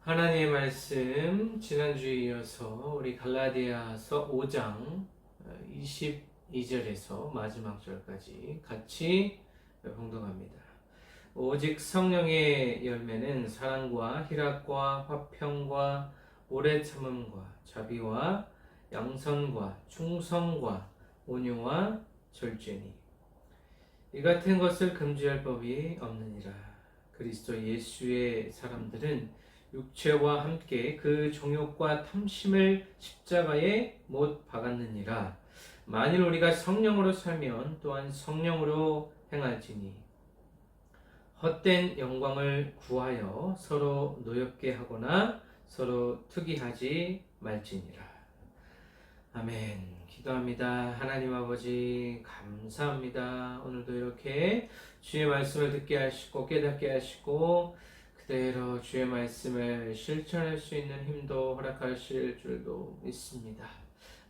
하나님의 말씀 지난주에 이어서 우리 갈라디아서 5장 22절에서 마지막 절까지 같이 봉독합니다. 오직 성령의 열매는 사랑과 희락과 화평과 오래 참음과 자비와 양선과 충성과 온유와 절제니 이 같은 것을 금지할 법이 없느니라. 그리스도 예수의 사람들은 육체와 함께 그 정욕과 탐심을 십자가에 못 박았느니라. 만일 우리가 성령으로 살면 또한 성령으로 행할지니 헛된 영광을 구하여 서로 노엽게 하거나 서로 특이하지 말지니라. 아멘. 기도합니다. 하나님 아버지 감사합니다. 오늘도 이렇게 주의 말씀을 듣게 하시고 깨닫게 하시고 그대로 주의 말씀을 실천할 수 있는 힘도 허락하실 줄도 믿습니다.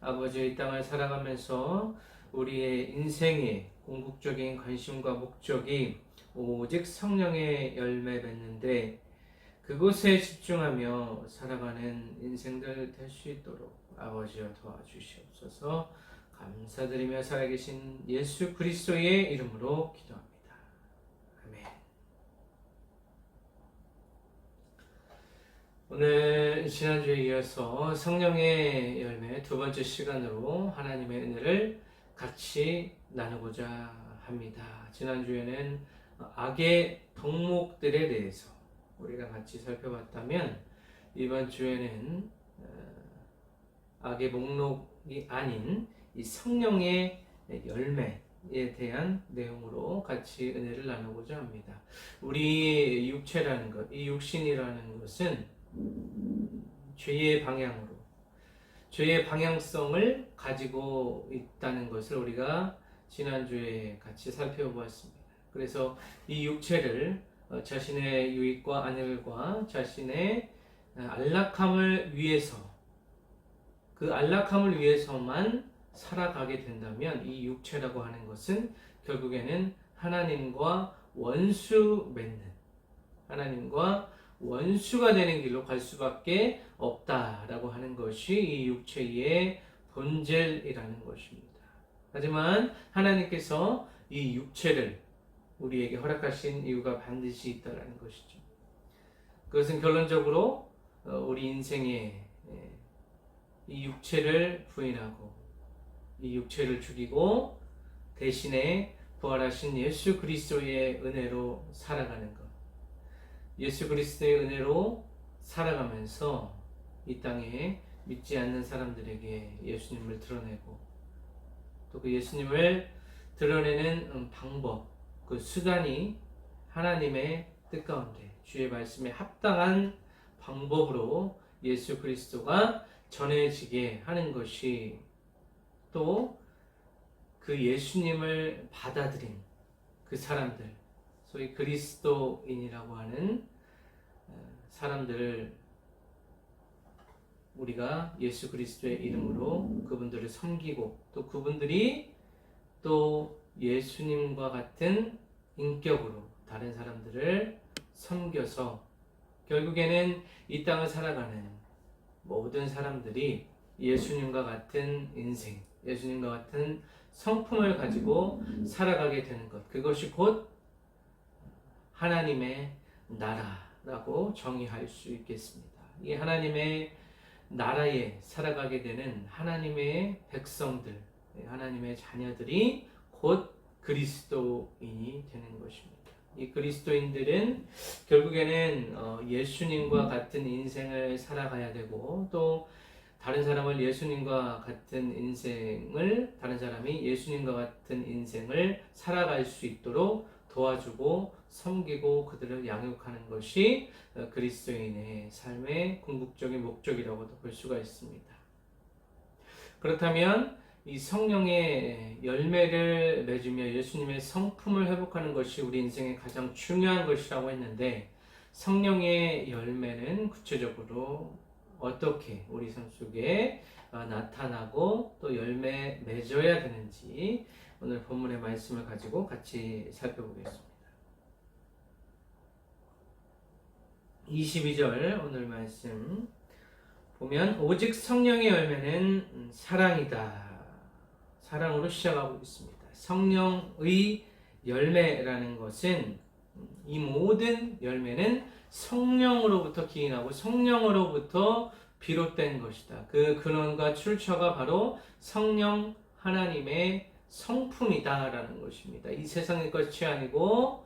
아버지, 이 땅을 살아가면서 우리의 인생의 궁극적인 관심과 목적이 오직 성령의 열매 맺는데 그곳에 집중하며 살아가는 인생들 될 수 있도록 아버지여 도와주시옵소서. 감사드리며 살아계신 예수 그리스도의 이름으로 기도합니다. 아멘. 오늘 지난주에 이어서 성령의 열매 두 번째 시간으로 하나님의 은혜를 같이 나누고자 합니다. 지난주에는 악의 덕목들에 대해서 우리가 같이 살펴봤다면 이번 주에는 악의 목록이 아닌 이 성령의 열매에 대한 내용으로 같이 은혜를 나누고자 합니다. 우리 육체라는 것, 이 육신이라는 것은 죄의 방향으로, 죄의 방향성을 가지고 있다는 것을 우리가 지난주에 같이 살펴보았습니다. 그래서 이 육체를 자신의 유익과 안일과 자신의 안락함을 위해서, 그 안락함을 위해서만 살아가게 된다면 이 육체라고 하는 것은 결국에는 하나님과 원수 맺는, 하나님과 원수가 되는 길로 갈 수밖에 없다라고 하는 것이 이 육체의 본질이라는 것입니다. 하지만 하나님께서 이 육체를 우리에게 허락하신 이유가 반드시 있다라는 것이죠. 그것은 결론적으로 우리 인생에 이 육체를 부인하고 이 육체를 죽이고 대신에 부활하신 예수 그리스도의 은혜로 살아가는 것, 예수 그리스도의 은혜로 살아가면서 이 땅에 믿지 않는 사람들에게 예수님을 드러내고 또 그 예수님을 드러내는 방법, 그 수단이 하나님의 뜻 가운데 주의 말씀에 합당한 방법으로 예수 그리스도가 전해지게 하는 것이 또 그 예수님을 받아들인 그 사람들, 소위 그리스도인이라고 하는 사람들을 우리가 예수 그리스도의 이름으로 그분들을 섬기고 또 그분들이 또 예수님과 같은 인격으로 다른 사람들을 섬겨서 결국에는 이 땅을 살아가는 모든 사람들이 예수님과 같은 인생, 예수님과 같은 성품을 가지고 살아가게 되는 것, 그것이 곧 하나님의 나라라고 정의할 수 있겠습니다. 이 하나님의 나라에 살아가게 되는 하나님의 백성들, 하나님의 자녀들이 곧 그리스도인이 되는 것입니다. 이 그리스도인들은 결국에는 예수님과 같은 인생을 살아가야 되고 또 다른 사람을 예수님과 같은 인생을, 다른 사람이 예수님과 같은 인생을 살아갈 수 있도록 도와주고 섬기고 그들을 양육하는 것이 그리스도인의 삶의 궁극적인 목적이라고도 볼 수가 있습니다. 그렇다면 이 성령의 열매를 맺으며 예수님의 성품을 회복하는 것이 우리 인생의 가장 중요한 것이라고 했는데 성령의 열매는 구체적으로 어떻게 우리 삶 속에 나타나고 또 열매 맺어야 되는지 오늘 본문의 말씀을 가지고 같이 살펴보겠습니다. 22절 오늘 말씀 보면 오직 성령의 열매는 사랑이다. 사랑으로 시작하고 있습니다. 성령의 열매라는 것은 이 모든 열매는 성령으로부터 기인하고 성령으로부터 비롯된 것이다. 그 근원과 출처가 바로 성령 하나님의 성품이다라는 것입니다. 이 세상의 것이 아니고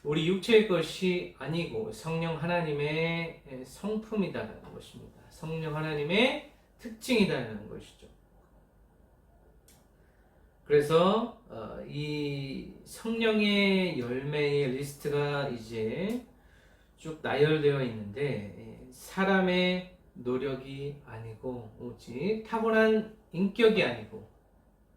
우리 육체의 것이 아니고 성령 하나님의 성품이다라는 것입니다. 성령 하나님의 특징이다라는 것이죠. 그래서 이 성령의 열매의 리스트가 이제 쭉 나열되어 있는데 사람의 노력이 아니고 오직 타고난 인격이 아니고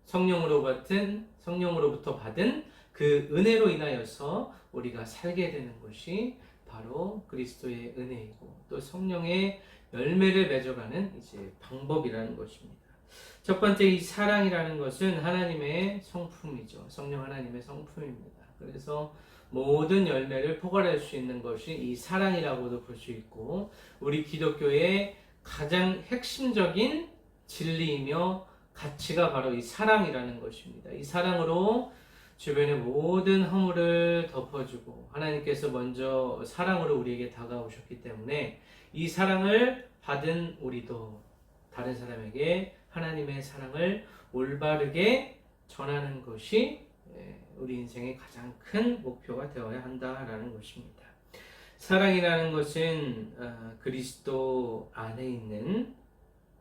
성령으로부터 받은 그 은혜로 인하여서 우리가 살게 되는 것이 바로 그리스도의 은혜이고 또 성령의 열매를 맺어가는 이제 방법이라는 것입니다. 첫 번째 이 사랑이라는 것은 하나님의 성품이죠. 성령 하나님의 성품입니다. 그래서 모든 열매를 포괄할 수 있는 것이 이 사랑이라고도 볼 수 있고 우리 기독교의 가장 핵심적인 진리이며 가치가 바로 이 사랑이라는 것입니다. 이 사랑으로 주변의 모든 허물을 덮어주고 하나님께서 먼저 사랑으로 우리에게 다가오셨기 때문에 이 사랑을 받은 우리도 다른 사람에게 하나님의 사랑을 올바르게 전하는 것이 우리 인생의 가장 큰 목표가 되어야 한다라는 것입니다. 사랑이라는 것은 그리스도 안에 있는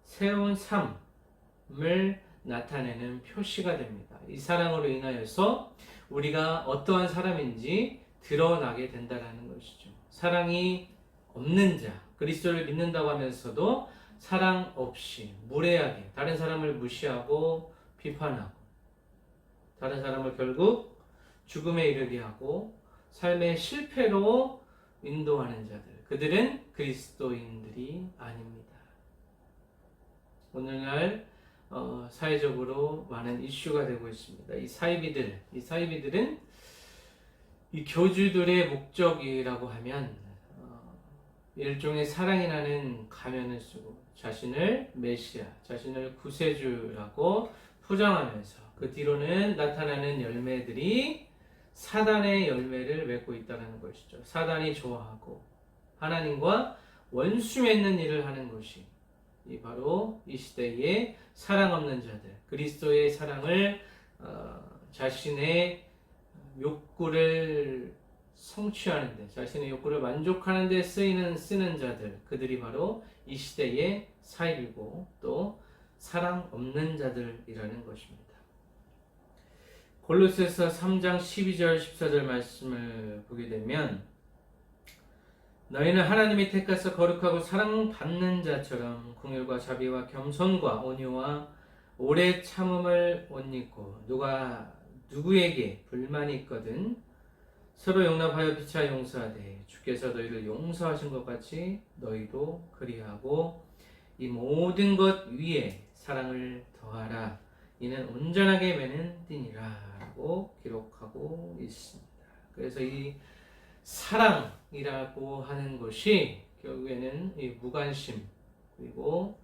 새로운 삶을 나타내는 표시가 됩니다. 이 사랑으로 인하여서 우리가 어떠한 사람인지 드러나게 된다는 것이죠. 사랑이 없는 자, 그리스도를 믿는다고 하면서도 사랑 없이 무례하게 다른 사람을 무시하고 비판하고 다른 사람을 결국 죽음에 이르게 하고 삶의 실패로 인도하는 자들, 그들은 그리스도인들이 아닙니다. 오늘날 사회적으로 많은 이슈가 되고 있습니다. 이 사이비들은 이 교주들의 목적이라고 하면 일종의 사랑이라는 가면을 쓰고 자신을 메시아, 자신을 구세주라고 포장하면서 그 뒤로는 나타나는 열매들이 사단의 열매를 맺고 있다는 것이죠. 사단이 좋아하고 하나님과 원수 맺는 일을 하는 것이 바로 이 시대의 사랑 없는 자들, 그리스도의 사랑을 자신의 욕구를 성취하는데, 자신의 욕구를 만족하는 데 쓰는 자들, 그들이 바로 이 시대의 사입이고 또 사랑 없는 자들이라는 것입니다. 골로새서 3장 12절 14절 말씀을 보게 되면 너희는 하나님이 택하사 거룩하고 사랑받는 자처럼 긍휼과 자비와 겸손과 온유와 오래 참음을 옷 입고 누가 누구에게 불만이 있거든 서로 용납하여 피차 용서하되 주께서 너희를 용서하신 것 같이 너희도 그리하고 이 모든 것 위에 사랑을 더하라. 이는 온전하게 매는 띠니라 라고 기록하고 있습니다. 그래서 이 사랑이라고 하는 것이 결국에는 이 무관심 그리고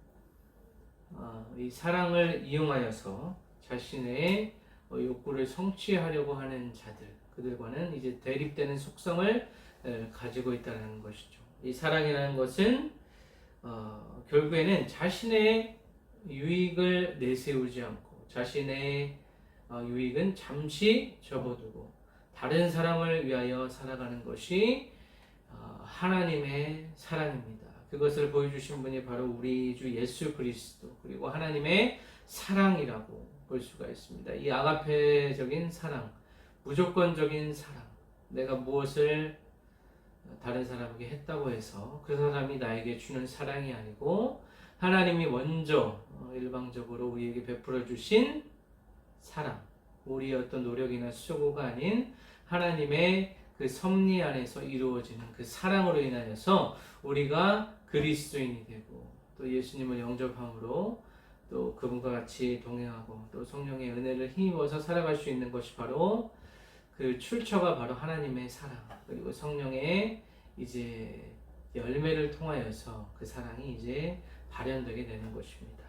이 사랑을 이용하여서 자신의 욕구를 성취하려고 하는 자들, 그들과는 이제 대립되는 속성을 가지고 있다는 것이죠. 이 사랑이라는 것은 결국에는 자신의 유익을 내세우지 않고 자신의 유익은 잠시 접어두고 다른 사람을 위하여 살아가는 것이 하나님의 사랑입니다. 그것을 보여주신 분이 바로 우리 주 예수 그리스도 그리고 하나님의 사랑이라고 볼 수가 있습니다. 이 아가페적인 사랑, 무조건적인 사랑, 내가 무엇을 다른 사람에게 했다고 해서 그 사람이 나에게 주는 사랑이 아니고 하나님이 먼저 일방적으로 우리에게 베풀어 주신 사랑, 우리의 어떤 노력이나 수고가 아닌 하나님의 그 섭리 안에서 이루어지는 그 사랑으로 인하여서 우리가 그리스도인이 되고 또 예수님을 영접함으로 또 그분과 같이 동행하고 또 성령의 은혜를 힘입어서 살아갈 수 있는 것이 바로 그 출처가 바로 하나님의 사랑 그리고 성령의 이제 열매를 통하여서 그 사랑이 이제 발현되게 되는 것입니다.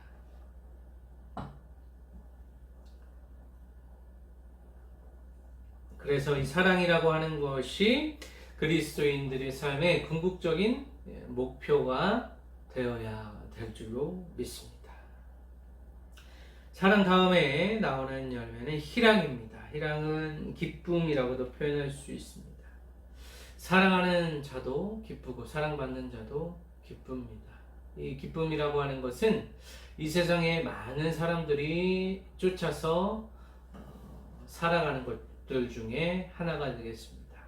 그래서 이 사랑이라고 하는 것이 그리스도인들의 삶의 궁극적인 목표가 되어야 될 줄로 믿습니다. 사랑 다음에 나오는 열매는 희락입니다. 희락은 기쁨이라고도 표현할 수 있습니다. 사랑하는 자도 기쁘고 사랑받는 자도 기쁩니다. 이 기쁨이라고 하는 것은 이 세상에 많은 사람들이 쫓아서 살아가는 것들 중에 하나가 되겠습니다.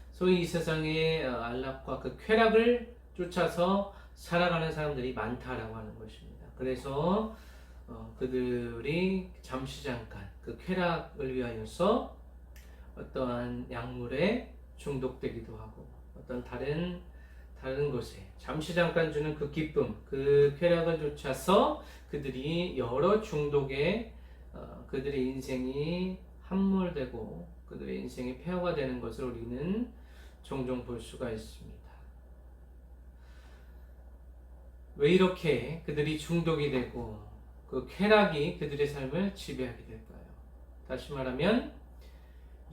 소위 이 세상의 안락과 그 쾌락을 쫓아서 살아가는 사람들이 많다라고 하는 것입니다. 그래서 그들이 잠시 잠깐 그 쾌락을 위하여서 어떠한 약물에 중독되기도 하고 어떤 다른 것에 잠시 잠깐 주는 그 기쁨, 그 쾌락을 쫓아서 그들이 여러 중독에 그들의 인생이 함몰되고 그들의 인생이 폐허가 되는 것을 우리는 종종 볼 수가 있습니다. 왜 이렇게 그들이 중독이 되고 그 쾌락이 그들의 삶을 지배하게 될까요? 다시 말하면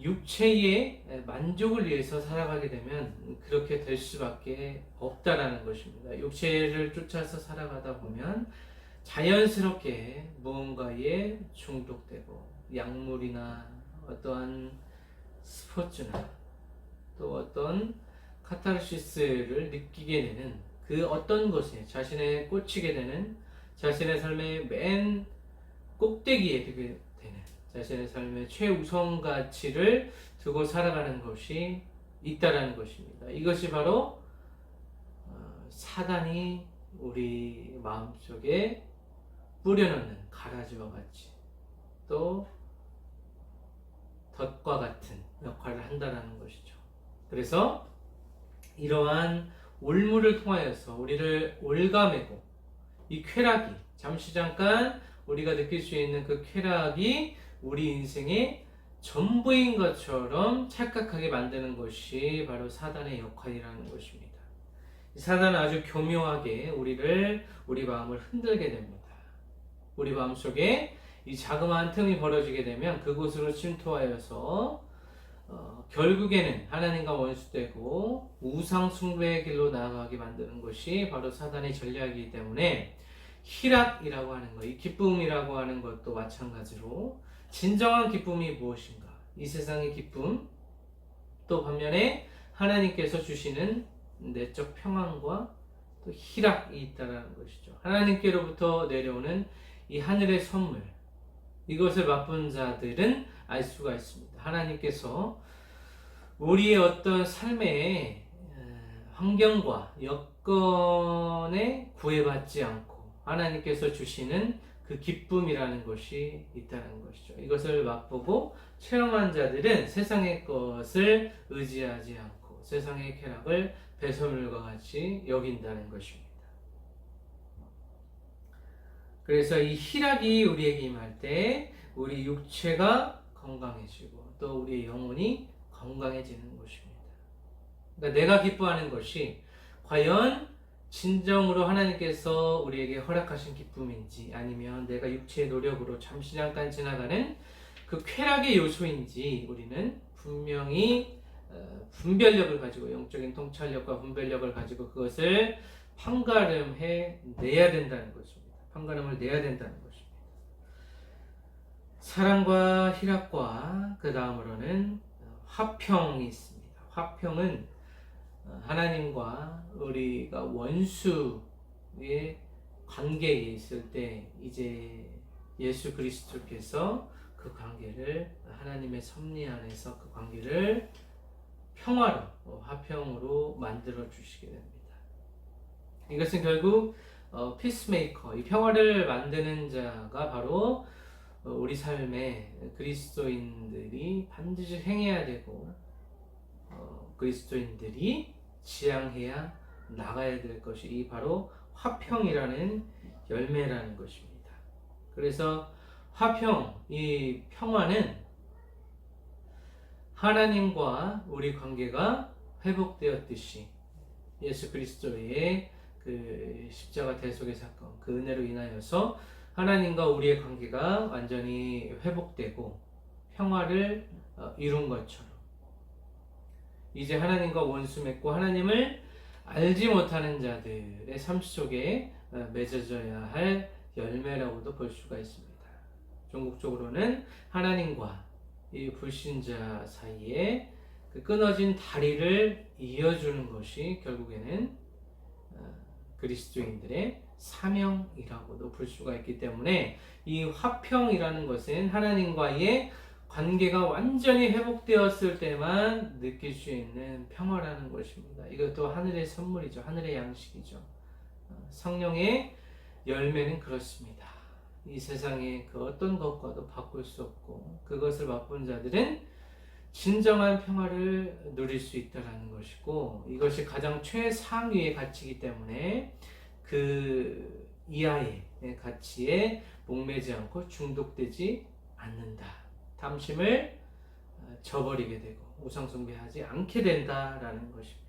육체의 만족을 위해서 살아가게 되면 그렇게 될 수밖에 없다라는 것입니다. 육체를 쫓아서 살아가다 보면 자연스럽게 무언가에 중독되고 약물이나 어떠한 스포츠나 또 어떤 카타르시스를 느끼게 되는 그 어떤 것에 자신에 꽂히게 되는 자신의 삶의 맨 꼭대기에 되게 되는 자신의 삶의 최우선 가치를 두고 살아가는 것이 있다라는 것입니다. 이것이 바로 사단이 우리 마음속에 뿌려놓는 가라지와 같이 또 덫과 같은 역할을 한다는 것이죠. 그래서 이러한 올무를 통하여서 우리를 올가매고 이 쾌락이 잠시 잠깐 우리가 느낄 수 있는 그 쾌락이 우리 인생의 전부인 것처럼 착각하게 만드는 것이 바로 사단의 역할이라는 것입니다. 사단은 아주 교묘하게 우리 마음을 흔들게 됩니다. 우리 마음속에 이 자그마한 틈이 벌어지게 되면 그곳으로 침투하여서 결국에는 하나님과 원수되고 우상 숭배의 길로 나아가게 만드는 것이 바로 사단의 전략이기 때문에 희락이라고 하는 것, 이 기쁨이라고 하는 것도 마찬가지로 진정한 기쁨이 무엇인가? 이 세상의 기쁨, 또 반면에 하나님께서 주시는 내적 평안과 또 희락이 있다는 것이죠. 하나님께로부터 내려오는 이 하늘의 선물, 이것을 맛본 자들은 알 수가 있습니다. 하나님께서 우리의 어떤 삶의 환경과 여건에 구애받지 않고 하나님께서 주시는 그 기쁨이라는 것이 있다는 것이죠. 이것을 맛보고 체험한 자들은 세상의 것을 의지하지 않고 세상의 쾌락을 배설물과 같이 여긴다는 것입니다. 그래서 이 희락이 우리에게 임할 때 우리 육체가 건강해지고 또 우리의 영혼이 건강해지는 것입니다. 그러니까 내가 기뻐하는 것이 과연 진정으로 하나님께서 우리에게 허락하신 기쁨인지 아니면 내가 육체의 노력으로 잠시 잠깐 지나가는 그 쾌락의 요소인지 우리는 분명히 분별력을 가지고 영적인 통찰력과 분별력을 가지고 그것을 판가름해 내야 된다는 것입니다. 판가름을 내야 된다는 것입니다. 사랑과 희락과 그 다음으로는 화평이 있습니다. 화평은 하나님과 우리가 원수의 관계에 있을 때 이제 예수 그리스도께서 그 관계를 하나님의 섭리 안에서 그 관계를 평화로 화평으로 만들어 주시게 됩니다. 이것은 결국 피스메이커, 이 평화를 만드는 자가 바로 우리 삶에 그리스도인들이 반드시 행해야 되고 그리스도인들이 지향해야 나가야 될 것이 이 바로 화평이라는 열매라는 것입니다. 그래서 화평, 이 평화는 하나님과 우리 관계가 회복되었듯이 예수 그리스도의 그 십자가 대속의 사건, 그 은혜로 인하여서 하나님과 우리의 관계가 완전히 회복되고 평화를 이룬 것처럼 이제 하나님과 원수 맺고 하나님을 알지 못하는 자들의 삶 속에 맺어져야 할 열매라고도 볼 수가 있습니다. 종국적으로는 하나님과 이 불신자 사이에 그 끊어진 다리를 이어주는 것이 결국에는 그리스도인들의 사명이라고도 볼 수가 있기 때문에 이 화평이라는 것은 하나님과의 관계가 완전히 회복되었을 때만 느낄 수 있는 평화라는 것입니다. 이것도 하늘의 선물이죠. 하늘의 양식이죠. 성령의 열매는 그렇습니다. 이 세상의 그 어떤 것과도 바꿀 수 없고 그것을 맛본 자들은 진정한 평화를 누릴 수 있다는 것이고 이것이 가장 최상위의 가치이기 때문에 그 이하의 가치에 목매지 않고 중독되지 않는다. 탐심을 저버리게 되고 우상숭배하지 않게 된다라는 것입니다.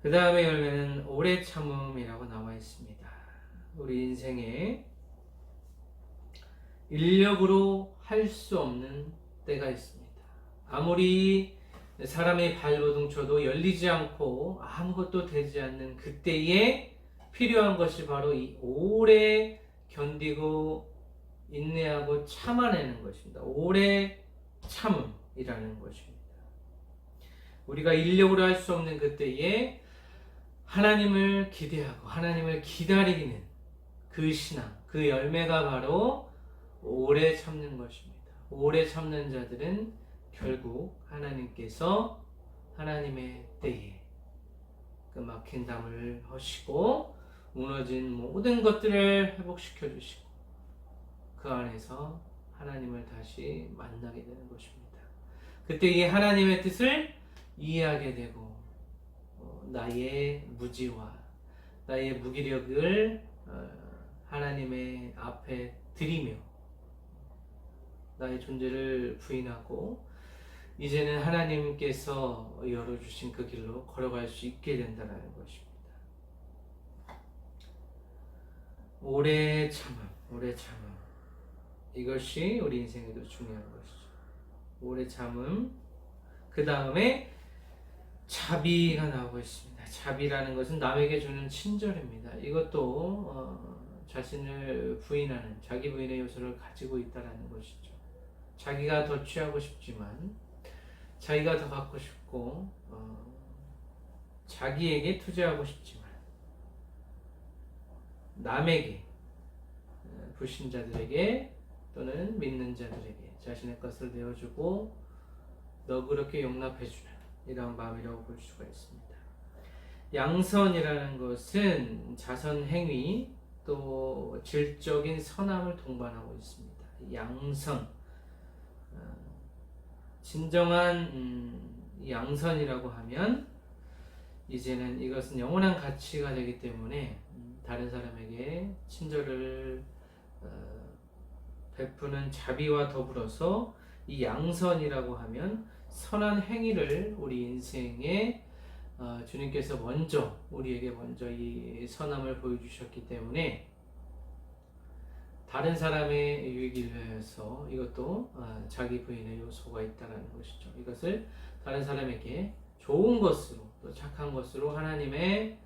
그 다음에 열매는 오래 참음이라고 나와 있습니다. 우리 인생에 인력으로 할 수 없는 때가 있습니다. 아무리 사람의 발버둥쳐도 열리지 않고 아무것도 되지 않는 그때에 필요한 것이 바로 이 오래 견디고 인내하고 참아내는 것입니다. 오래 참음이라는 것입니다. 우리가 인력으로 할 수 없는 그때에 하나님을 기대하고 하나님을 기다리는 그 신앙, 그 열매가 바로 오래 참는 것입니다. 오래 참는 자들은 결국 하나님께서 하나님의 때에 그 막힌 담을 허시고 무너진 모든 것들을 회복시켜 주시고 그 안에서 하나님을 다시 만나게 되는 것입니다. 그때 이 하나님의 뜻을 이해하게 되고 나의 무지와 나의 무기력을 하나님의 앞에 드리며 나의 존재를 부인하고 이제는 하나님께서 열어주신 그 길로 걸어갈 수 있게 된다는 것입니다. 오래 참음, 오래 참음. 이것이 우리 인생에도 중요한 것이죠. 오래 참음. 그 다음에 자비가 나오고 있습니다. 자비라는 것은 남에게 주는 친절입니다. 이것도 자신을 부인하는 자기 부인의 요소를 가지고 있다는 것이죠. 자기가 더 취하고 싶지만 자기가 더 갖고 싶고 자기에게 투자하고 싶지만 남에게 불신자들에게 또는 믿는 자들에게 자신의 것을 내어주고 너그럽게 용납해주는 이런 마음이라고 볼 수가 있습니다. 양선이라는 것은 자선행위 또 질적인 선함을 동반하고 있습니다. 양선, 진정한 양선이라고 하면 이제는 이것은 영원한 가치가 되기 때문에 다른 사람에게 친절을 베푸는 자비와 더불어서 이 양선이라고 하면 선한 행위를 우리 인생에 주님께서 먼저 우리에게 먼저 이 선함을 보여주셨기 때문에 다른 사람의 유익을 위해서 이것도 자기 부인의 요소가 있다는 것이죠. 이것을 다른 사람에게 좋은 것으로 또 착한 것으로 하나님의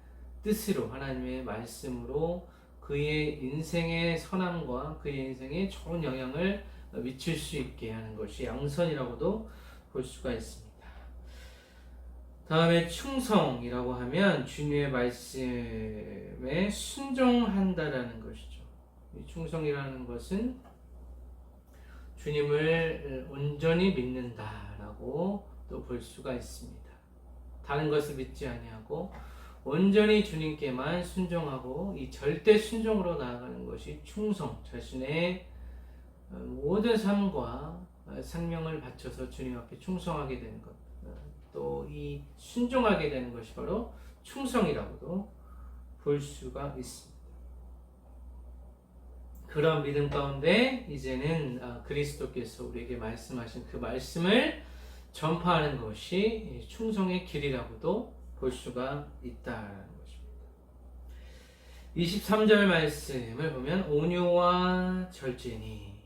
뜻으로 하나님의 말씀으로 그의 인생의 선함과 그의 인생에 좋은 영향을 미칠 수 있게 하는 것이 양선이라고도 볼 수가 있습니다. 다음에 충성이라고 하면 주님의 말씀에 순종한다라는 것이죠. 이 충성이라는 것은 주님을 온전히 믿는다라고 또 볼 수가 있습니다. 다른 것을 믿지 아니하고 온전히 주님께만 순종하고 이 절대 순종으로 나아가는 것이 충성, 자신의 모든 삶과 생명을 바쳐서 주님 앞에 충성하게 되는 것, 또 이 순종하게 되는 것이 바로 충성이라고도 볼 수가 있습니다. 그런 믿음 가운데 이제는 그리스도께서 우리에게 말씀하신 그 말씀을 전파하는 것이 충성의 길이라고도 볼 수가 있다라는 것입니다. 23절 말씀을 보면 온유와 절제니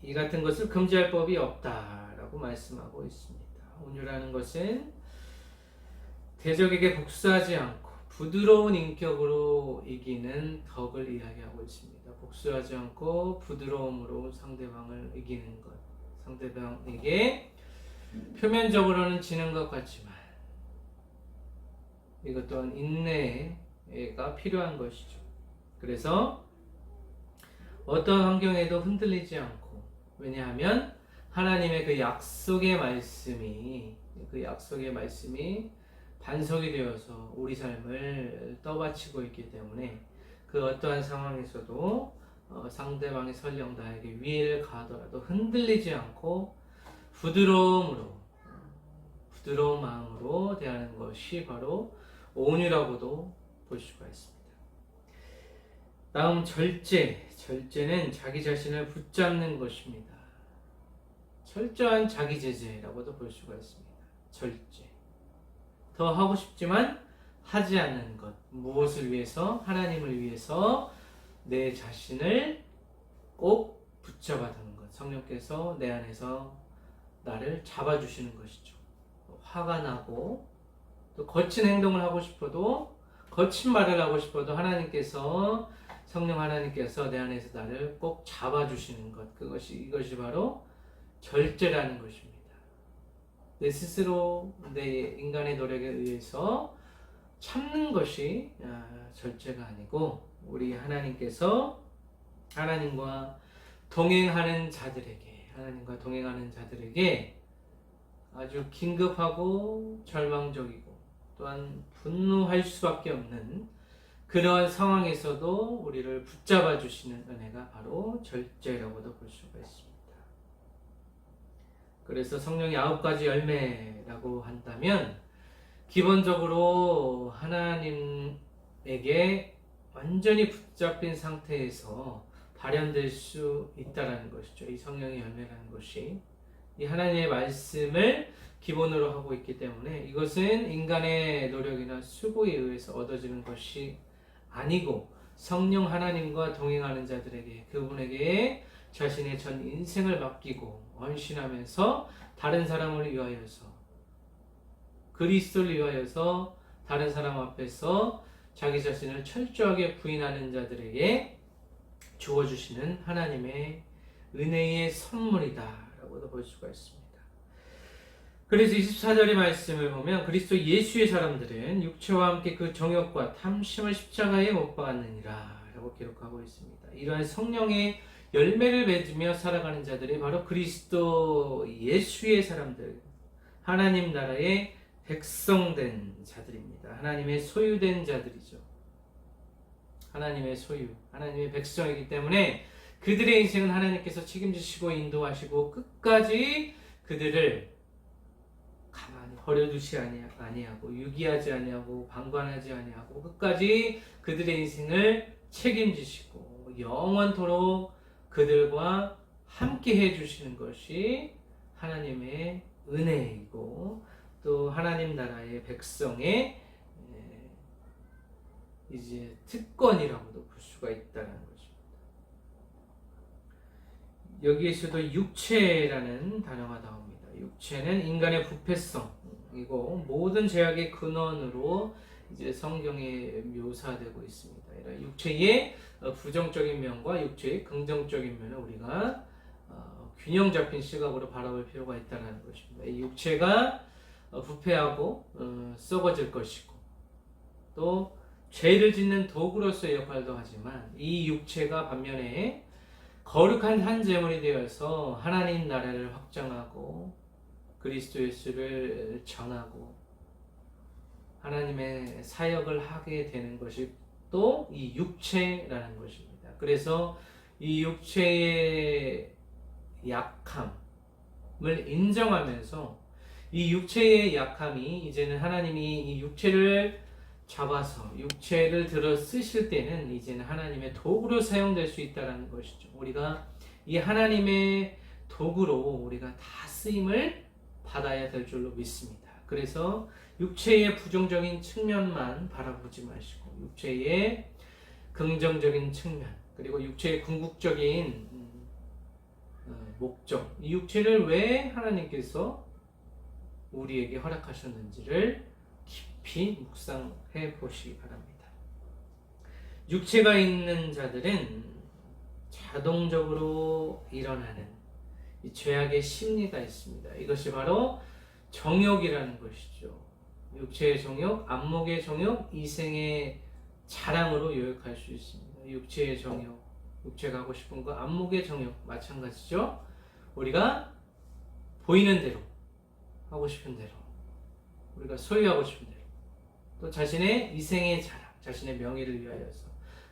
이 같은 것을 금지할 법이 없다라고 말씀하고 있습니다. 온유라는 것은 대적에게 복수하지 않고 부드러운 인격으로 이기는 덕을 이야기하고 있습니다. 복수하지 않고 부드러움으로 상대방을 이기는 것. 상대방에게 표면적으로는 지는 것 같지만 이것 또한 인내가 필요한 것이죠. 그래서 어떤 환경에도 흔들리지 않고, 왜냐하면 하나님의 그 약속의 말씀이 반석이 되어서 우리 삶을 떠받치고 있기 때문에 그 어떠한 상황에서도 상대방의 설령 나에게 위해를 가하더라도 흔들리지 않고 부드러운 마음으로 대하는 것이 바로 온유라고도 볼 수가 있습니다. 다음 절제는 자기 자신을 붙잡는 것입니다. 철저한 자기 제재라고도 볼 수가 있습니다. 절제. 더 하고 싶지만 하지 않는 것. 무엇을 위해서? 하나님을 위해서 내 자신을 꼭 붙잡아 두는 것. 성령께서 내 안에서 나를 잡아주시는 것이죠. 화가 나고 또 거친 행동을 하고 싶어도, 거친 말을 하고 싶어도 성령 하나님께서 내 안에서 나를 꼭 잡아주시는 것. 이것이 바로 절제라는 것입니다. 내 스스로 내 인간의 노력에 의해서 참는 것이 절제가 아니고, 우리 하나님께서 하나님과 동행하는 자들에게 아주 긴급하고 절망적이고 또한 분노할 수밖에 없는 그러한 상황에서도 우리를 붙잡아 주시는 은혜가 바로 절제라고도 볼 수가 있습니다. 그래서 성령의 9가지 열매라고 한다면 기본적으로 하나님에게 완전히 붙잡힌 상태에서 발현될 수 있다는 것이죠. 이 성령의 열매라는 것이 이 하나님의 말씀을 기본으로 하고 있기 때문에 이것은 인간의 노력이나 수고에 의해서 얻어지는 것이 아니고, 성령 하나님과 동행하는 자들에게, 그분에게 자신의 전 인생을 맡기고 헌신하면서 다른 사람을 위하여서, 그리스도를 위하여서 다른 사람 앞에서 자기 자신을 철저하게 부인하는 자들에게 주어주시는 하나님의 은혜의 선물이다 라고도 볼 수가 있습니다. 그래서 24절의 말씀을 보면 그리스도 예수의 사람들은 육체와 함께 그 정욕과 탐심을 십자가에 못 박았느니라 라고 기록하고 있습니다. 이러한 성령의 열매를 맺으며 살아가는 자들이 바로 그리스도 예수의 사람들, 하나님 나라의 백성된 자들입니다. 하나님의 소유된 자들이죠. 하나님의 소유, 하나님의 백성이기 때문에 그들의 인생은 하나님께서 책임지시고 인도하시고 끝까지 그들을 가만히 버려두지 아니하고 유기하지 아니하고 방관하지 아니하고 끝까지 그들의 인생을 책임지시고 영원토록 그들과 함께 해주시는 것이 하나님의 은혜이고 또 하나님 나라의 백성의 이제 특권이라고도 볼 수가 있다는 것입니다. 여기에서도 육체라는 단어가 나옵니다. 육체는 인간의 부패성이고 모든 죄악의 근원으로 이제 성경에 묘사되고 있습니다. 육체의 부정적인 면과 육체의 긍정적인 면을 우리가 균형 잡힌 시각으로 바라볼 필요가 있다는 것입니다. 이 육체가 부패하고 썩어질 것이고 또 죄를 짓는 도구로서의 역할도 하지만 이 육체가 반면에 거룩한 한 제물이 되어서 하나님 나라를 확장하고 그리스도 예수를 전하고 하나님의 사역을 하게 되는 것이 또 이 육체라는 것입니다. 그래서 이 육체의 약함을 인정하면서 이 육체의 약함이 이제는 하나님이 이 육체를 잡아서 육체를 들어 쓰실 때는 이제는 하나님의 도구로 사용될 수 있다는 것이죠. 우리가 이 하나님의 도구로 우리가 다 쓰임을 받아야 될 줄로 믿습니다. 그래서 육체의 부정적인 측면만 바라보지 마시고 육체의 긍정적인 측면 그리고 육체의 궁극적인 목적, 이 육체를 왜 하나님께서 우리에게 허락하셨는지를 깊이 묵상해 보시기 바랍니다. 육체가 있는 자들은 자동적으로 일어나는 이 죄악의 심리가 있습니다. 이것이 바로 정욕이라는 것이죠. 육체의 정욕, 안목의 정욕, 이생의 자랑으로 요약할 수 있습니다. 육체의 정욕, 육체가 하고 싶은 거, 안목의 정욕 마찬가지죠. 우리가 보이는 대로, 하고 싶은 대로, 우리가 소유하고 싶은 대로, 또 자신의 이생의 자랑, 자신의 명예를 위하여서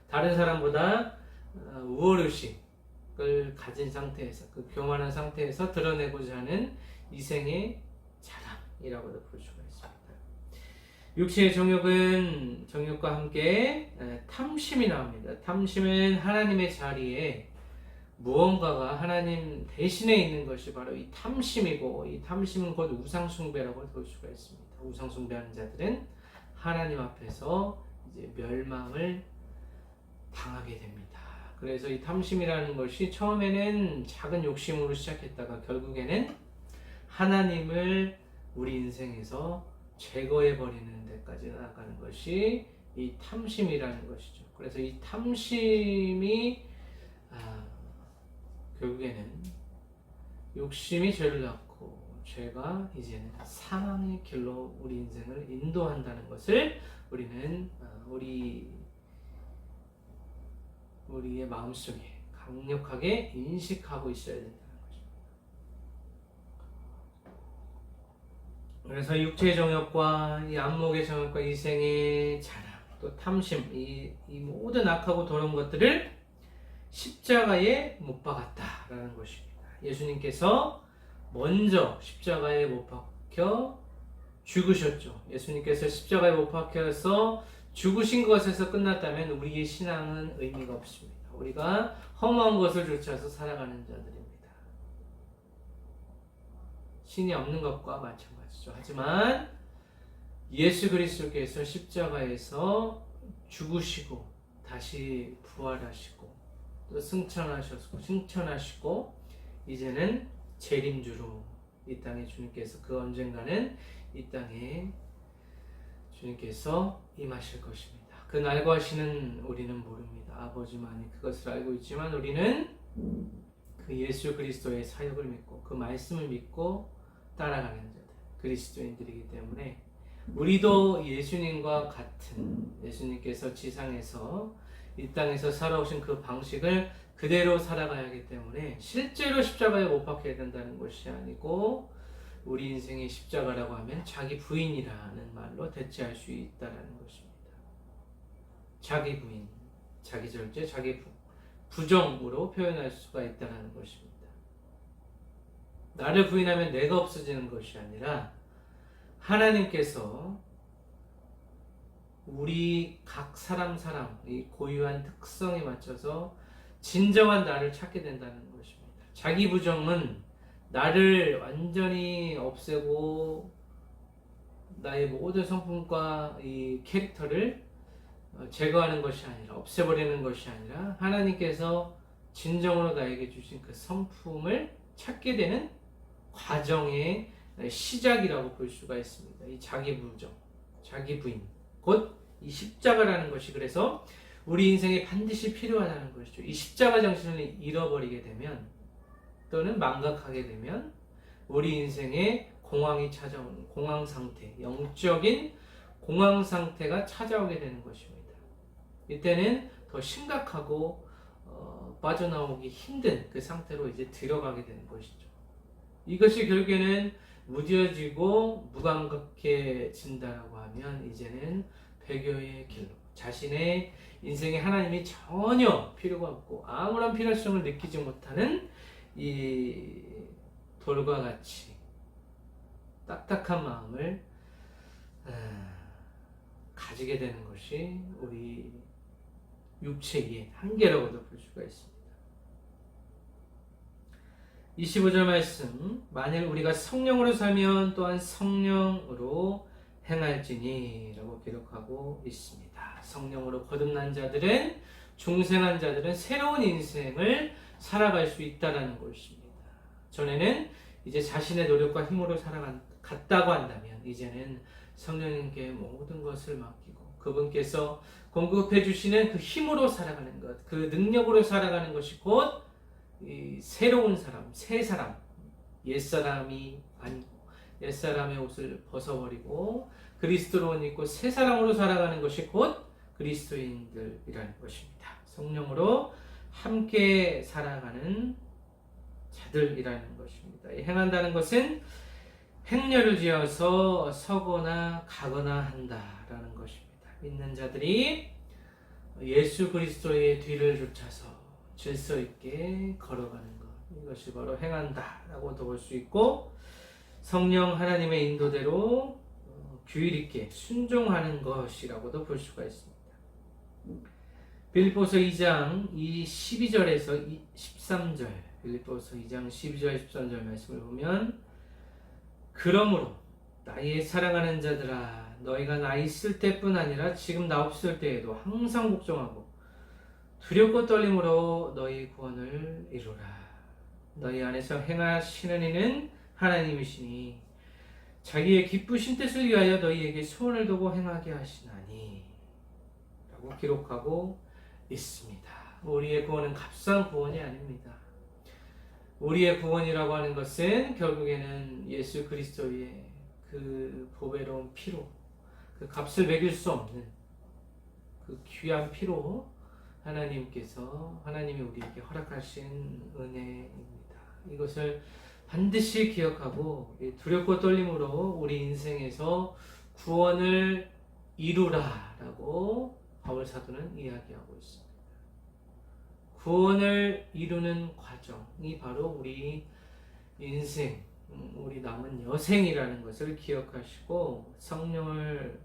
다른 사람보다 우월의식을 가진 상태에서, 그 교만한 상태에서 드러내고자 하는 이생의 자랑이라고도 볼 수가 있습니다. 육체의 정욕은 정욕과 함께 탐심이 나옵니다. 탐심은 하나님의 자리에 무언가가 하나님 대신에 있는 것이 바로 이 탐심이고, 이 탐심은 곧 우상숭배라고 볼 수가 있습니다. 우상숭배하는 자들은 하나님 앞에서 이제 멸망을 당하게 됩니다. 그래서 이 탐심이라는 것이 처음에는 작은 욕심으로 시작했다가 결국에는 하나님을 우리 인생에서 제거해버리는 데까지 나아가는 것이 이 탐심이라는 것이죠. 그래서 이 탐심이 결국에는 욕심이 죄를 낳고 죄가 이제는 사망의 길로 우리 인생을 인도한다는 것을 우리는 우리의 마음속에 강력하게 인식하고 있어야 된다는 것입니다. 그래서 육체의 정욕과 이 안목의 정욕과 이생의 자랑, 또 탐심, 이 모든 악하고 더러운 것들을 십자가에 못 박았다라는 것입니다. 예수님께서 먼저 십자가에 못 박혀 죽으셨죠. 예수님께서 십자가에 못 박혀서 죽으신 것에서 끝났다면 우리의 신앙은 의미가 없습니다. 우리가 허무한 것을 쫓아서 살아가는 자들입니다. 신이 없는 것과 마찬가지죠. 하지만 예수 그리스도께서 십자가에서 죽으시고 다시 부활하시고 또 승천하시고 이제는 재림주로 이 땅에 주님께서 그 언젠가는 이 땅에 주님께서 임하실 것입니다. 그 날과시는 우리는 모릅니다. 아버지만이 그것을 알고 있지만 우리는 그 예수 그리스도의 사역을 믿고 그 말씀을 믿고 따라가는 자들, 그리스도인들이기 때문에 우리도 예수님과 같은, 예수님께서 지상에서 이 땅에서 살아오신 그 방식을 그대로 살아가야 하기 때문에 실제로 십자가에 못 박혀야 된다는 것이 아니고 우리 인생의 십자가라고 하면 자기 부인이라는 말로 대체할 수 있다는 것입니다. 자기 부인, 자기 절제, 자기 부정으로 표현할 수가 있다는 것입니다. 나를 부인하면 내가 없어지는 것이 아니라 하나님께서 우리 각 사람 이 고유한 특성에 맞춰서 진정한 나를 찾게 된다는 것입니다. 자기 부정은 나를 완전히 없애고 나의 모든 성품과 이 캐릭터를 제거하는 것이 아니라, 없애버리는 것이 아니라 하나님께서 진정으로 나에게 주신 그 성품을 찾게 되는 과정의 시작이라고 볼 수가 있습니다. 이 자기 부정, 자기 부인, 곧 이 십자가라는 것이 그래서 우리 인생에 반드시 필요하다는 것이죠. 이 십자가 정신을 잃어버리게 되면 또는 망각하게 되면 우리 인생에 공황이 찾아오는 공황 상태, 영적인 공황 상태가 찾아오게 되는 것입니다. 이때는 더 심각하고 빠져나오기 힘든 그 상태로 이제 들어가게 되는 것이죠. 이것이 결국에는 무뎌지고 무감각해진다라고 하면 이제는 배교의 길로, 자신의 인생에 하나님이 전혀 필요가 없고 아무런 필요성을 느끼지 못하는 이 돌과 같이 딱딱한 마음을 가지게 되는 것이 우리 육체의 한계라고도 볼 수가 있습니다. 25절 말씀, 만일 우리가 성령으로 살면 또한 성령으로 행할지니 라고 기록하고 있습니다. 성령으로 거듭난 자들은, 중생한 자들은 새로운 인생을 살아갈 수 있다는 것입니다. 전에는 이제 자신의 노력과 힘으로 살아갔다고 한다면 이제는 성령님께 모든 것을 맡기고 그분께서 공급해 주시는 그 힘으로 살아가는 것, 그 능력으로 살아가는 것이 곧 이 새로운 사람, 새 사람, 옛사람이 아니고 옛사람의 옷을 벗어버리고 그리스도로 옷 입고 새 사람으로 살아가는 것이 곧 그리스도인들이라는 것입니다. 성령으로 함께 살아가는 자들이라는 것입니다. 행한다는 것은 행렬을 지어서 서거나 가거나 한다라는 것입니다. 믿는 자들이 예수 그리스도의 뒤를 쫓아서 질서 있게 걸어가는 것, 이것이 바로 행한다라고도 볼 수 있고, 성령 하나님의 인도대로 규율 있게 순종하는 것이라고도 볼 수가 있습니다. 빌립보서 2장 12절에서 13절, 빌립보서 2장 12절 13절 말씀을 보면, 그러므로 나의 사랑하는 자들아, 너희가 나 있을 때뿐 아니라 지금 나 없을 때에도 항상 복종하고 두렵고 떨림으로 너희 구원을 이루라. 너희 안에서 행하시는 이는 하나님이시니 자기의 기쁘신 뜻을 위하여 너희에게 소원을 두고 행하게 하시나니 라고 기록하고 있습니다. 우리의 구원은 값싼 구원이 아닙니다. 우리의 구원이라고 하는 것은 결국에는 예수 그리스도의 그 보배로운 피로, 그 값을 매길 수 없는 그 귀한 피로 하나님이 우리에게 허락하신 은혜입니다. 이것을 반드시 기억하고 두렵고 떨림으로 우리 인생에서 구원을 이루라라고 바울 사도는 이야기하고 있습니다. 구원을 이루는 과정이 바로 우리 인생, 우리 남은 여생이라는 것을 기억하시고, 성령을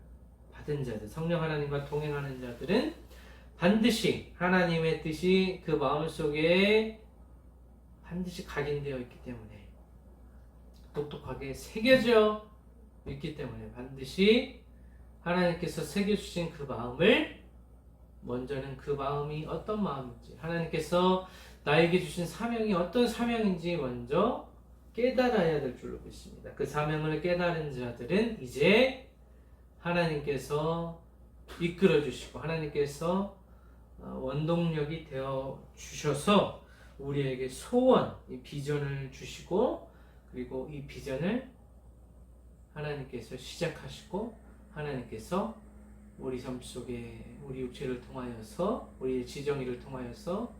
받은 자들, 성령 하나님과 동행하는 자들은 반드시 하나님의 뜻이 그 마음속에 반드시 각인되어 있기 때문에, 똑똑하게 새겨져 있기 때문에 반드시 하나님께서 새겨주신 그 마음을, 먼저는 그 마음이 어떤 마음인지, 하나님께서 나에게 주신 사명이 어떤 사명인지 먼저 깨달아야 될 줄로 믿습니다. 그 사명을 깨달은 자들은 이제 하나님께서 이끌어 주시고 하나님께서 원동력이 되어 주셔서 우리에게 소원, 이 비전을 주시고, 그리고 이 비전을 하나님께서 시작하시고 하나님께서 우리 삶 속에 우리 육체를 통하여서, 우리의 지정의를 통하여서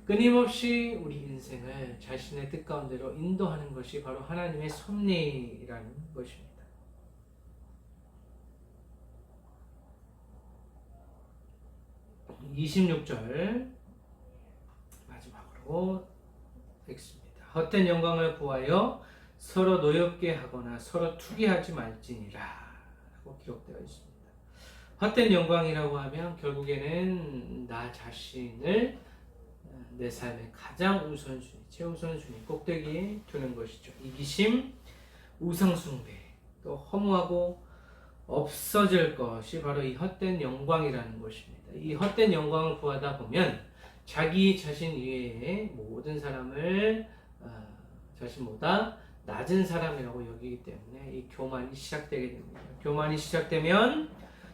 끊임없이 우리 인생을 자신의 뜻 가운데로 인도하는 것이 바로 하나님의 섭리라는 것입니다. (26절) 마지막으로 읽습니다. 헛된 영광을 구하여 서로 노엽게 하거나 서로 투기하지 말지니라 라고 기록되어 있습니다. 헛된 영광이라고 하면 결국에는 나 자신을 내 삶의 가장 우선순위, 최우선순위 꼭대기에 두는 것이죠. 이기심, 우상숭배, 또 허무하고 없어질 것이 바로 이 헛된 영광이라는 것입니다. 이 헛된 영광을 구하다 보면 자기 자신 이외의 모든 사람을 자신보다 낮은 사람이라고 여기기 때문에 이 교만이 시작되게 됩니다. 교만이 시작되면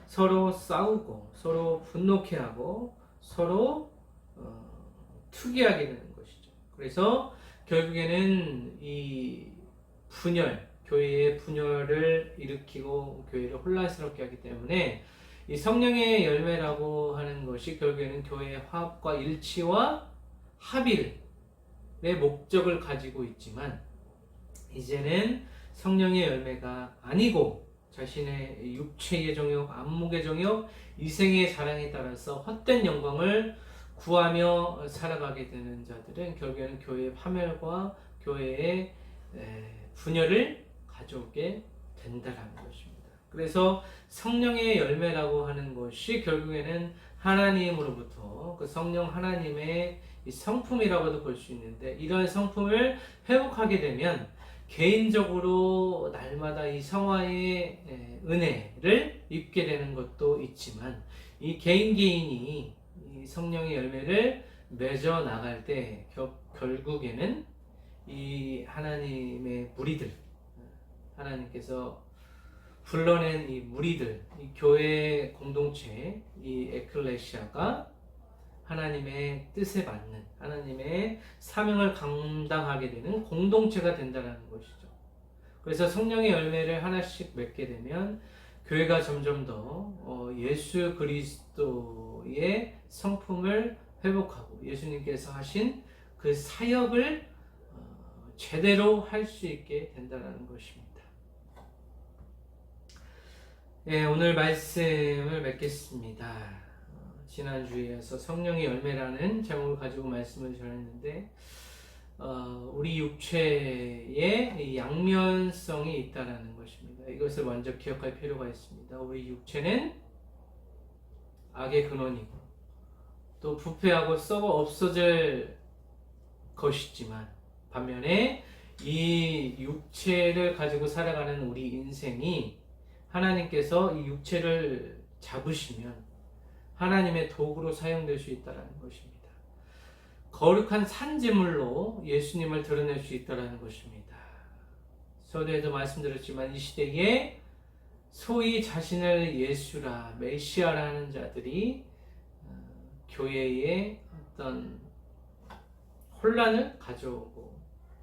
서로 싸우고 서로 분노케하고 서로 투기하게 되는 것이죠. 그래서 결국에는 이 분열, 교회의 분열을 일으키고 교회를 혼란스럽게 하기 때문에 이 성령의 열매라고 하는 것이 결국에는 교회의 화합과 일치와 합일의 목적을 가지고 있지만, 이제는 성령의 열매가 아니고 자신의 육체의 정욕, 안목의 정욕, 이생의 자랑에 따라서 헛된 영광을 구하며 살아가게 되는 자들은 결국에는 교회의 파멸과 교회의 분열을 가져오게 된다는 것입니다. 그래서 성령의 열매라고 하는 것이 결국에는 하나님으로부터 그 성령 하나님의 이 성품이라고도 볼 수 있는데, 이런 성품을 회복하게 되면 개인적으로 날마다 이 성화의 은혜를 입게 되는 것도 있지만, 이 개인이 이 성령의 열매를 맺어 나갈 때 결국에는 이 하나님의 무리들, 하나님께서 불러낸 이 무리들, 이 교회 공동체, 이 에클레시아가 하나님의 뜻에 맞는, 하나님의 사명을 감당하게 되는 공동체가 된다는 것이죠. 그래서 성령의 열매를 하나씩 맺게 되면 교회가 점점 더 예수 그리스도의 성품을 회복하고 예수님께서 하신 그 사역을 제대로 할 수 있게 된다는 것입니다. 네, 오늘 말씀을 맺겠습니다. 지난주에서 성령의 열매라는 제목을 가지고 말씀을 전했는데, 우리 육체에 양면성이 있다는 것입니다. 이것을 먼저 기억할 필요가 있습니다. 우리 육체는 악의 근원이고 또 부패하고 썩어 없어질 것이지만, 반면에 이 육체를 가지고 살아가는 우리 인생이 하나님께서 이 육체를 잡으시면 하나님의 도구로 사용될 수 있다는 것입니다. 거룩한 산재물로 예수님을 드러낼 수 있다는 것입니다. 전에도 말씀드렸지만 이 시대에 소위 자신을 예수라, 메시아라 하는 자들이 교회에 어떤 혼란을 가져오고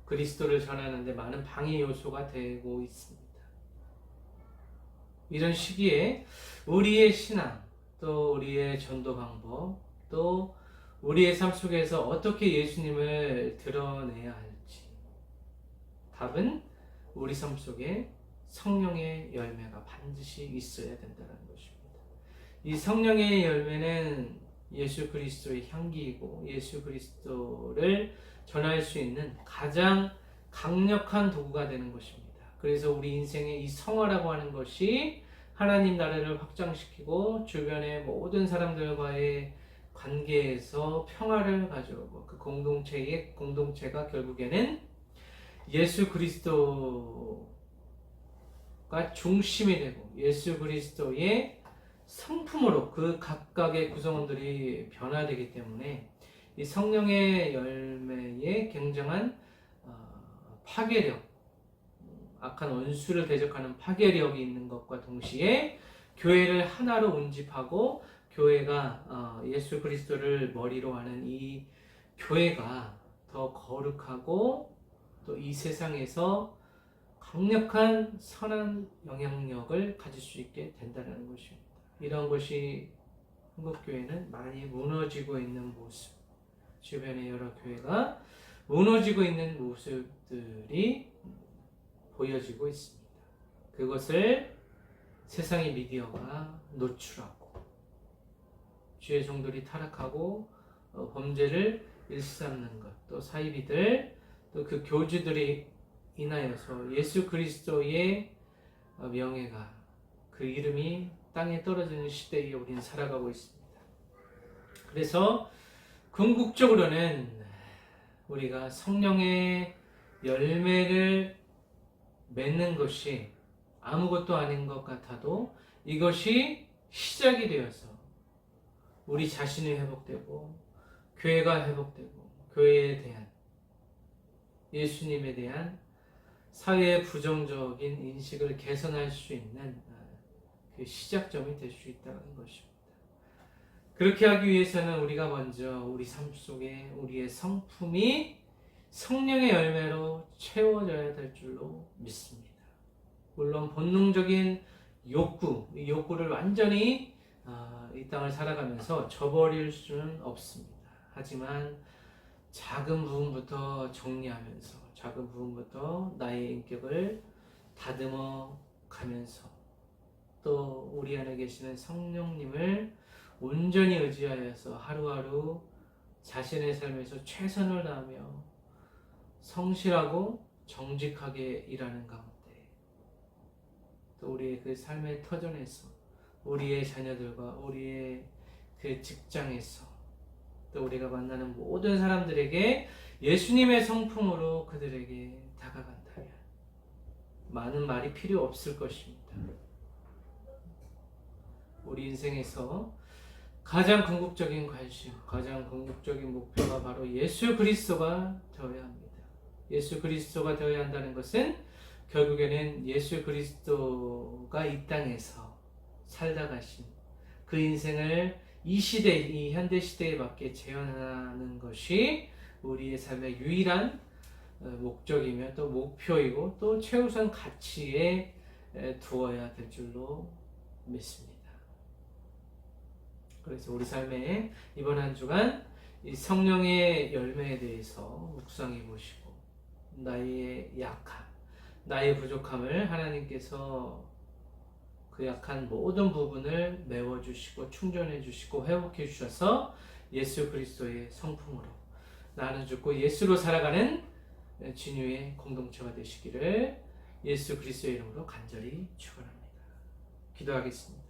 그리스도를 전하는 데 많은 방해 요소가 되고 있습니다. 이런 시기에 우리의 신앙, 또 우리의 전도 방법, 또 우리의 삶 속에서 어떻게 예수님을 드러내야 할지, 답은 우리 삶 속에 성령의 열매가 반드시 있어야 된다는 것입니다. 이 성령의 열매는 예수 그리스도의 향기이고 예수 그리스도를 전할 수 있는 가장 강력한 도구가 되는 것입니다. 그래서 우리 인생의 이 성화라고 하는 것이 하나님 나라를 확장시키고 주변의 모든 사람들과의 관계에서 평화를 가져오고, 그 공동체가 결국에는 예수 그리스도가 중심이 되고 예수 그리스도의 성품으로 그 각각의 구성원들이 변화되기 때문에 이 성령의 열매에 굉장한 파괴력, 악한 원수를 대적하는 파괴력이 있는 것과 동시에 교회를 하나로 운집하고 교회가 예수 그리스도를 머리로 하는 이 교회가 더 거룩하고 또 이 세상에서 강력한 선한 영향력을 가질 수 있게 된다는 것입니다. 이런 것이 한국교회는 많이 무너지고 있는 모습, 주변의 여러 교회가 무너지고 있는 모습들이 보여지고 있습니다. 그것을 세상의 미디어가 노출하고 주의 종들이 타락하고 범죄를 일삼는 것, 또 사이비들, 또 그 교주들이 인하여서 예수 그리스도의 명예가, 그 이름이 땅에 떨어지는 시대에 우리는 살아가고 있습니다. 그래서 궁극적으로는 우리가 성령의 열매를 맺는 것이 아무것도 아닌 것 같아도 이것이 시작이 되어서 우리 자신이 회복되고 교회가 회복되고 교회에 대한, 예수님에 대한 사회의 부정적인 인식을 개선할 수 있는 그 시작점이 될 수 있다는 것입니다. 그렇게 하기 위해서는 우리가 먼저 우리 삶 속에 우리의 성품이 성령의 열매로 채워져야 될 줄로 믿습니다. 물론 본능적인 욕구, 이 욕구를 완전히 이 땅을 살아가면서 저버릴 수는 없습니다. 하지만 작은 부분부터 정리하면서, 작은 부분부터 나의 인격을 다듬어 가면서, 또 우리 안에 계시는 성령님을 온전히 의지하여서 하루하루 자신의 삶에서 최선을 다하며 성실하고 정직하게 일하는 가운데, 또 우리의 그 삶의 터전에서, 우리의 자녀들과 우리의 그 직장에서, 또 우리가 만나는 모든 사람들에게 예수님의 성품으로 그들에게 다가간다면 많은 말이 필요 없을 것입니다. 우리 인생에서 가장 궁극적인 관심, 가장 궁극적인 목표가 바로 예수 그리스도가 되어야 합니다. 예수 그리스도가 되어야 한다는 것은 결국에는 예수 그리스도가 이 땅에서 살다 가신 그 인생을 이 시대, 이 현대 시대에 맞게 재현하는 것이 우리의 삶의 유일한 목적이며 또 목표이고 또 최우선 가치에 두어야 될 줄로 믿습니다. 그래서 우리 삶에 이번 한 주간 이 성령의 열매에 대해서 묵상해 보시고 나의 약함, 나의 부족함을 하나님께서 그 약한 모든 부분을 메워주시고 충전해주시고 회복해주셔서 예수 그리스도의 성품으로 나는 죽고 예수로 살아가는 진유의 공동체가 되시기를 예수 그리스도의 이름으로 간절히 축원합니다. 기도하겠습니다.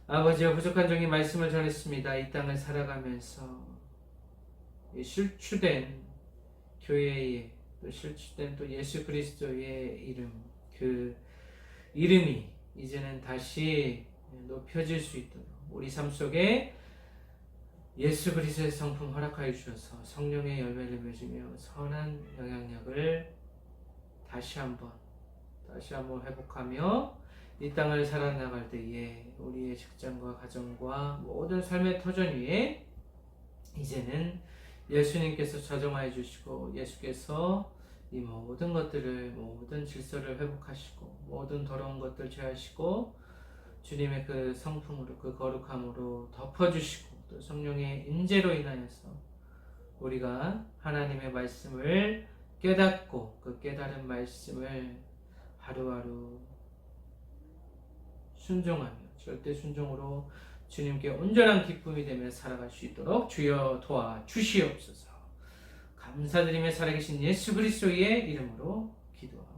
아버지와 부족한 종이 말씀을 전했습니다. 이 땅을 살아가면서 실추된 교회의 또 실추된 또 예수 그리스도의 이름, 그 이름이 이제는 다시 높여질 수 있도록 우리 삶 속에 예수 그리스도의 성품 허락하여 주셔서 성령의 열매를 맺으며 선한 영향력을 다시 한번 회복하며 이 땅을 살아나갈 때에 우리의 직장과 가정과 모든 삶의 터전 위에 이제는 예수님께서 자정하여 주시고 예수께서 이 모든 것들을 모든 질서를 회복하시고 모든 더러운 것들 제하시고 주님의 그 성품으로 그 거룩함으로 덮어주시고 또 성령의 인재로 인하여서 우리가 하나님의 말씀을 깨닫고 그 깨달은 말씀을 하루하루 순종하며 절대 순종으로 주님께 온전한 기쁨이 되며 살아갈 수 있도록 주여 도와주시옵소서. 감사드리며 살아계신 예수 그리스도의 이름으로 기도합니다.